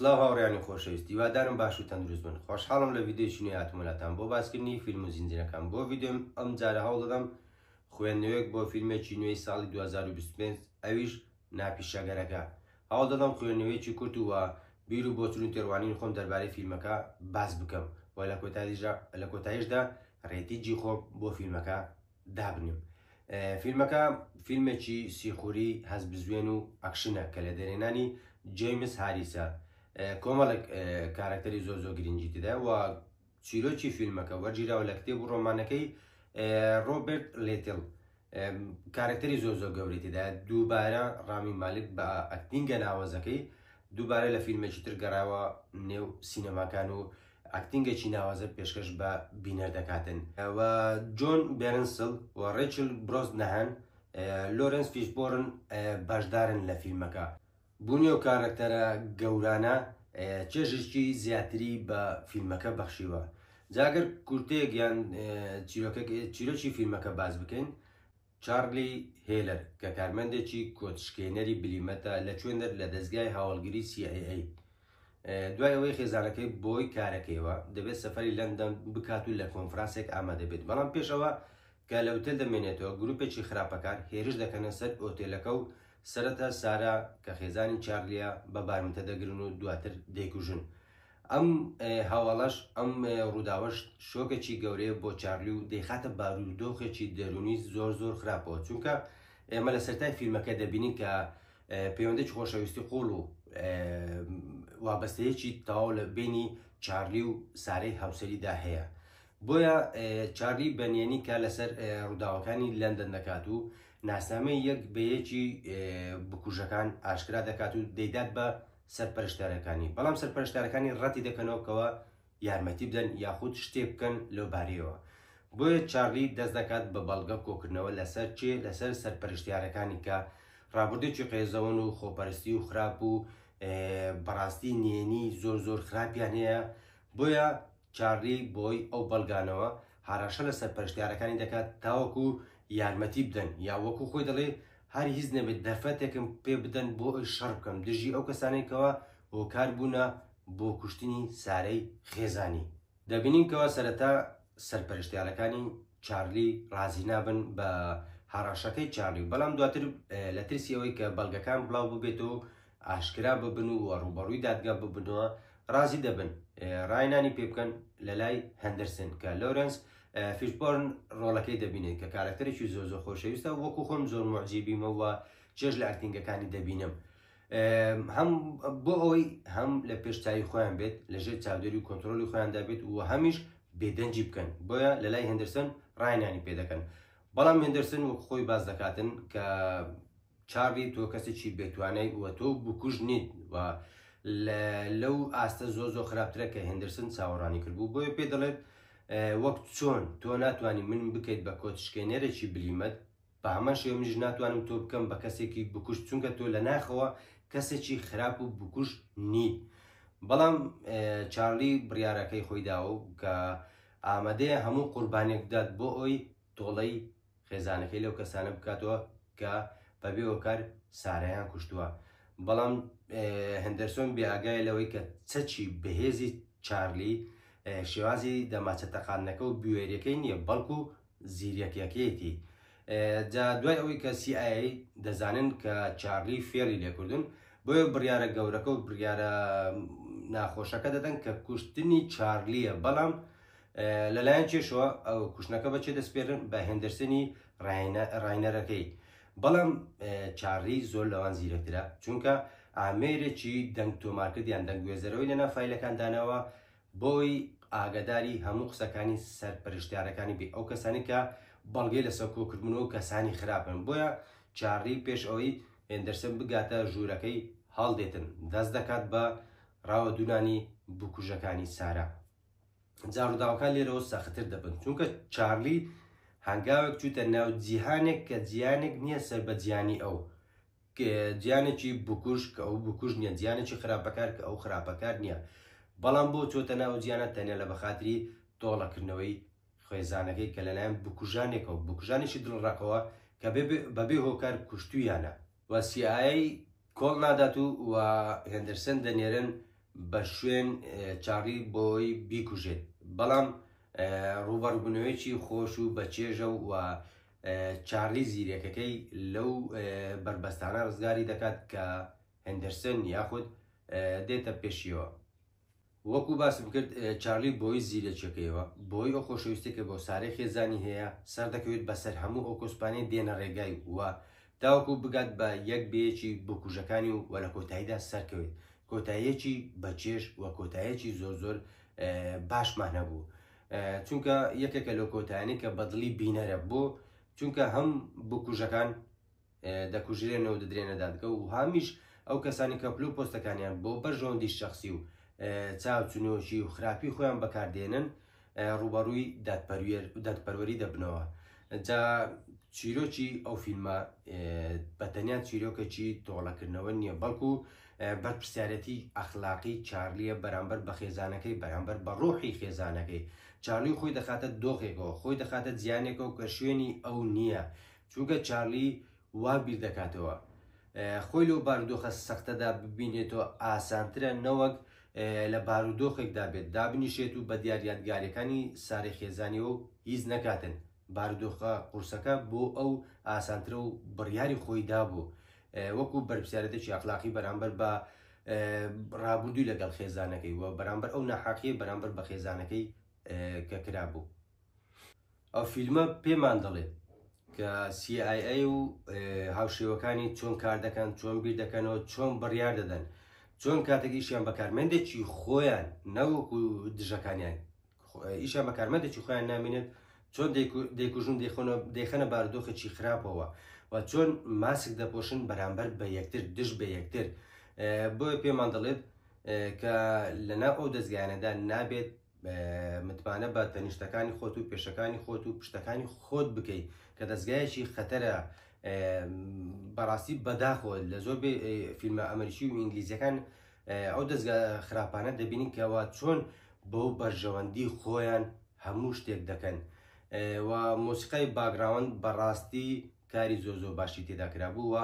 سلااو هاوڕیانی خۆشەویستی وادارم باش و تەندروست بن. خۆشحاڵم لە ڤیدیۆیەکی نوێ هاتوومەلاتان بۆ باسکردنی فیلم و زیندینەکان. بۆ ڤیدیۆم ئەم جارە هەوڵ دەدەم خوێندنەوەیەک بۆ فیلمێکی نوێی ساڵی 2025 ئەویش ناپیشەگەرەکە. هەوڵ دەدەم خوێندنەوەیەکی کورت و بیر و بۆچوون تێڕوانین خۆم دەربارەی فیلمەکە باس بکەم و لە کۆتاییشدا ڕێتیجی خۆم بۆ فیلمەکە دابنیم. فیلمەکە فیلمێکی سیخوری هەزبزوێن و ئەکشنە کە لە دەرێنانی جیمس هاریسە کۆمەڵێک کارکتەری زۆر گرنگی تێدا و چیرۆکی فیلمەکە وەرگیراوە لە کتێب و ڕۆمانەکەی ڕۆبرت لێتل کارکتەری زۆر گەورەی تێدا. دووبارە ڕامی مالک بە ئەکتینگە ناوازەکەی دووبارە لە فیلمێکی تر گەڕاوە نێو سینەماکان و ئەکتینگێکی ناوازە پێشکەش بە بینەر دەکاتن و جۆن بێرنسل و ڕێچل برۆزنەهان لۆرنس فیشبۆرن بەشدارن لە فیلمەکە. بوونی و کارکتەرە گەورانە چێژشتی زیاتری بە فیلمەکە بەخشیوە. جاگەر کورتەیەک یان چیرۆکی فیلمەکە باز بکەین، چارلی هێلەر کە کارمەندێکی کۆتشکێنەری بلیمەتە لە کوێنەر لە دەستگای هاوڵگری CIA. دوای ئەوەی خێزانەکەی بۆی کارەکەیەوە دەبێت سەفەری لەندەن بکات و لە کۆنفرانسێک ئامادە بێت، بەڵام پێشەوە کە لە ئۆتێل دەمێنێتەوە گروپێکی خراپەکار هێرش دەکەنە سەر ئۆتێلەکە و سەرەتا سارا کە خێزانی چارلیە بە بارمتە دەگرن و دواتر دەیکوژن. ئەم هەواڵەش ئەم ڕووداوەش شۆکێکی گەورەیە بۆ چارلی و دەیخاتە بارودۆخێکی دەرونی زۆر خراپەوە، چونکە ئێمە لە سەرای فیلمەکە دەبینین کە پەیوەندێکی خۆشەویستی قوڵ و وابەستەیەکی تەواو لە بینی چارلی و سارەی هاوسەریدا هەیە. بۆیە چارلی بەنیێنی کە لەسەر ڕووداوەکانی لەندەن دەکات و ناسنامەی یەک بەیەکی بکوژەکان ئاشکرا دەکات و دەیدات بە سەرپەرشتارەکانی، بەڵام سەرپەرشتارەکانی ڕەتی دەکەنەوەکەوە یارمەتی بدەن یاخود شتێ بکەن لەوبارەیەوە. بۆیە چارلی دەست دەکات بە بەڵگە کۆکردنەوە لەسەر سەرپەرشتیارەکانی کە ڕابردێکی قێزەوەن و خۆپەرستی و خراپ و بەڕاستی نێنی زۆر خراپیان هەیە. بۆیە چارلی بۆی ئەو بەڵگانەوە هاراشە لە سەرپەرشتیارەکانی دەکات تاوەکو یارمەتی بدەن یا وەکو خۆی دەڵێ هەر هیچ نەبێت دەفەتێکم پێ بدەن بۆ ئەوی شەڕ بکەم دژی ئەو کەسانێکەوە هۆکار بوونە بۆ کوشتنی سارەی خێزانی. دەبینینکەوە سەرەتا سەرپەرشتیارەکانی چارلی ڕازی نابن بە هەڕاشەکەی چارلی، بەڵام دواتر لە ترسی ئەوەی کە بەڵگەکان بڵاو ببێتەوە ئاشکرا ببن و ڕوبەڕووی دادگا ببنەوە ڕازی دەبن ڕاینانی پێ بکەن لە لای هەندەرسن کە لۆرنس فیشبۆرن ڕۆڵەکەی دەبینێت کە کارکتەرێکی زۆر خۆشەویستە وەکو خۆم زۆر معجیبیمەوە چێژ لە ئەکتینگەکانی دەبینم هەم بۆ ئەوەی هەم لە پێشچوی خۆیان بێت لەژێر چاودێری و کۆنتترۆلی خۆیان دەبێت و هەمیش بێدەنجی بکەن. بۆیە لە لای هەندەرسن ڕاینانی پێ دەکەن، بەڵام هەندەرسن وەکو خۆی باز دەکاتن کە چارلی تۆ کەسێکی بێتوانای وە تۆ بکوژ نیت و لەو ئاستە زۆر خراپترە کە هەندەرسن چاوەڕانی کردبوو. بۆیە پێ دەڵێت وەک چۆن تۆ ناتوانانی من بکەیت بە کۆتشکێنەرێکی بلیمەت بە هەمان شێوە منیش ناتوانم تۆ بکەم بە کەسێکی بکوشت، چونکە تۆ لە ناخەوە کەسێکی خراپ و بکوش نیت. بەڵام چارلی بڕیارەکەی خۆی داوە کە ئامادەیە هەموو قوربانێک بدات بۆ ئەوی تۆڵەی خێزانەکەی لەو کەسانە بکاتەوە کە بەبێ هۆکار سارەیان کوشتووە. بەڵام هەندەرسۆن بێئاگایە لەوەی کە چەچی بەهێزی چارلی شێوازی دەماچە تەقانەکە و بوێریەکەی نییە بەڵکو زیرەکیەکەیەتی. جا دوای ئەوەی کە CIA دەزانن کە چارلی فێڵی لێکردن، بۆیە بڕیارە گەورەکە و بڕیارە ناخۆشەکە دەدەن کە کوشتنی چارلیە، بەڵام لەلایەن چێشەوە ئەو کوشتنەکە بەچێ دەسپێرن بە هەندەرسنی ڕاینەرەکەی. بەڵام چارلی زۆر لەوان زیرەکترە، چونکە ئامێرێکی دەنگ تۆمارکردیان دەنگگوێزەرەوەی لە نافایلەکان داناوە بۆی ئاگداری هەموو قسەکانی سەرپەرشتیارەکانی بێ ئەو کەسانی کە بەڵگەی لە سەرکۆکردنەوە کەسانی خراپن. بۆیە چارلی پێش ئەوەی هێندەرسن بگاتە ژوورەکەی هەڵدێتن دەست دەکات بە ڕاوەدونانی بکوژەکانی سارا. جاڕووداوەکان لێرەوە سەختتر دەبن، چونکە چارلی هەنگاوێک چوتە ناو جیهانێک کە جیانێک نییە سەر بە جیانی ئەو جیانێکی بکوش کە ئەو بکوژ نییە، جیانێکی خراپەکار کە ئەو خراپەکار نییە، بەڵام بۆ چۆتە ناو جیانە تەنیا لە بەخاتری تۆڵەکردنەوەی خێزانەکەی کە لەلایەن بکوژانێکەوە بکوژانێکی دڵڕاقەوە کە بەبێ هۆکار کوشتویانە و CIA کۆڵ نادات و هێندەرسن دەنێرن بە شوێن چارلی بۆی بیکوژێت بەڵام ڕوبەڕووبوونەوەیکی خۆش و بەچێژە و چارلی زیرەکەکەی لەو بربەستانە ڕزگاری دەکات کە هەندەرسن یاخود دێتە پێشیەوە. وەکو باسم کرد چارلی بۆی زیرەکەکەیەوە بۆی ئەو خۆشەویستێکە بۆ سارەی خێزانی هەیە سەر دەکەوێت بەسەر هەموو ئەو کۆسپانەی دێنە ڕێگای وە تاوەکو بگات بە یەک بەیەکی بکوژەکانی و وە لە کۆتاییدا سەرکەوێت کۆتاییەکی بەچێش وە کۆتاییەکی زۆر زۆر باشمان هەبوو چونکە یەکێکە لەو کۆتایانی کە بەدڵی بینەرە بۆ چونکە هەم بکوژەکان دەکوژرێنەوە دەدرێنە دادگە و هامیش ئەو کەسانی کە پلو پۆستەکانیان بۆ بەرژەوەندی شخصی و چاوچنۆشی و خراپی خۆیان بەکاردێنن ڕوبەڕووی دادپەروەری دەبنەوە. جا چیرۆکی ئەو فیلمە بەتەنیا چیرۆکێکی تۆڵەکردنەوە نییە بەڵکو بەرپرسیارەتی ئەخلاقی چارلیە بەرامبەر بە خێزانەکەی بەرامبەر بە ڕۆحی خێزانەکەی چارلی خۆی دەخاتە دۆخێکەوە خۆی دەخاتە جیانێکەوە کە شوێنی ئەو نییە چونکە چارلی وا بیر دەکاتەوە خۆی لەو بارودۆخە سەختەدا ببینێتەوە ئاسانترە نەوەک لە بارودۆخێکدا بێت دابنیشێت و بە دیاریادگاریەکانی سارەی خێزانیەوە و هیچ نەکاتن بارودۆخە قورسەکە بۆ ئەو ئاسانترە و بڕیاری خۆی دابوو وەکو بەرپرسیارەتێکی ئەخلاقی بەرامبەر بە ڕابردووی لەگەڵ خێزانەکەی و بەرامبەر ئەو ناحەقیە بەرامبەر بە خێزانەکەی کە کرابوو. ئەو فیلمە پێمان دەڵێت کە CIA و هاوشێوەکانی چۆن کار دەکەن چۆن بیر دەکەنەوە چۆن بڕیار دەدەن چۆن کاتێکی ئیشیان بەکارمەندێکی خۆیان نەوەکو دژەکانیان ئیشیان بەکارمەندێکی خۆیان نامێنێت چۆن دەیکوژن دەیخەنە بارودۆخێکی خراپەوە و چۆن ماسک دەپۆشن بەرامبەر بە یەکتر دژ بە یەکتر بۆیە پێمان دەڵێت کە لەناو ئەو دەستگایانەدا نابێت متمانە بە تەنیشتەکانی خۆت و پێشەکانی خۆت و پشتەکانی خۆت بکەیت کە دەستگایەکی خەتەرە بەڕاستی بەداخۆ لە زۆر فیلمە ئەمریکی و ئینگلیزیەکان ئەو دەستگا خراپانە دەبینین کەەوە چۆن بەو بەرژەوەندی خۆیان هەموو شتێک دەکەن و مۆسیقای باگراوند بەڕاستی کاری زۆر زۆر باشی تێدا کرابووە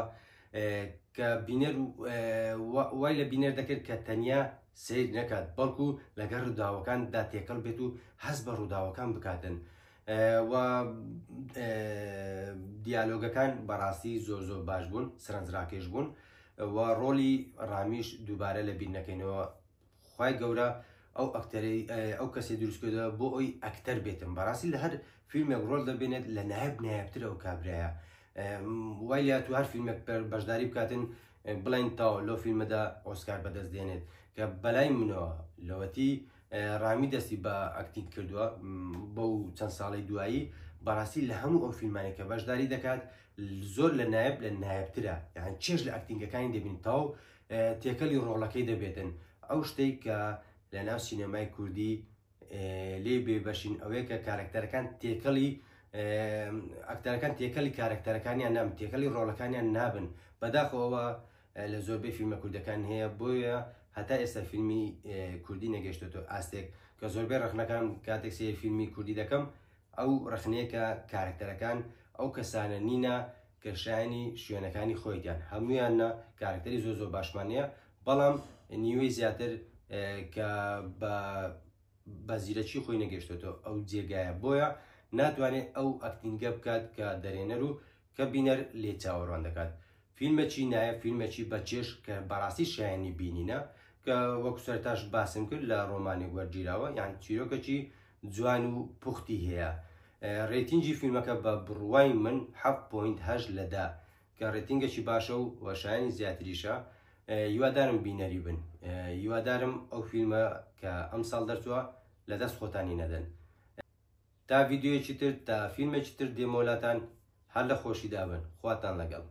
کە بینەر وای لە بینەر دەکرد کە تەنیا سیر نەکات بەڵکو لەگەڵ ڕووداوەکاندا تێکەڵ بێت و هەست بە ڕووداوەکان بکاتن و دیالۆگەکان بەڕاستی زۆر زۆر باش بوون سەرنجڕاکێش بوون و ڕۆلی ڕامیش دووبارە لە بیر نەکەینەوە خوای گەورە ئەو کەسێ دروستکردەوە بۆ ئەوی ئەکتەر بێتم بەڕاستی لە هەر فیلمێک ڕۆل دەبێنێت لە نایبترە ئەو کابرایە وای لە تو هەر فیلمێک بەشداری بکاتن بڵین تاوە لەو فیلمەدا ئۆسکار بەدەست دێنێت کە بەلای منەوە لەوەتی ڕامی دەستی بە ئەکتینگ کردووە بەو چەند ساڵی دوایی بەڕاستی لە هەموو ئەو فیلمانێک کە بەشداری دەکات زۆر لە نایبترە یان چێژ لە ئەکتینگەکانی دەبین تاو تێکەلی ڕۆڵەکەی دەبێتن ئەو شتەی کە لە ناو سینەمای کوردی لێ بێبەشین ئەوەیە کە کارکتەرەکان ئەکتەرەکان تێکەلی کارکتەرەکانیان نام تێکەلی ڕۆڵەکانیان نابن بەداخەوە لە زۆربەی فیلمە کوردەکان هەیە بۆیە هەتا ئێستا فیلمی کوردی نەگەشتێتەوە ئاستێک کە زۆربەی ڕخنەکان کاتێک سێ فیلمی کوردی دەکەم ئەو ڕخنەیەکە کارکتەرەکان ئەو کەسانە نینە کە شایانی شوێنەکانی خۆیان هەمویانە کارکتەری زۆر زۆر باشمانەیە بەڵام نیوەی زیاتر کە بە زیرەکی خۆی نەگەشتێتەوە ئەو جێگایە بۆیە ناتوانێت ئەو ئەکتینگە بکات کە دەرێنەر و کە بینەر لێ چاوەڕوان دەکات فیلمێکی نایە فیلمێکی بەچێش کە بەڕاستی شایانی بینینە کە وەکو سەرتاش باسم کرد لە ڕۆمانی وەرگیراوە یان چیرۆکێکی جوان و پوختی هەیە ڕێتینگی فیلمەکە بە بڕوای من 7.8 لەدا کە ڕێتینگێکی باشە و وەشایانی زیاتریشە هیوادارم بینەری بن هیوادارم ئەو فیلمە کە ئەم ساڵ دەرچووە لە دەست خۆتانی نەدەن تا ڤیددیۆیەکی تر تا فیلمێکی تر دێمۆلاتان هەر لە خۆشیدا بن خواتان لەگەڵ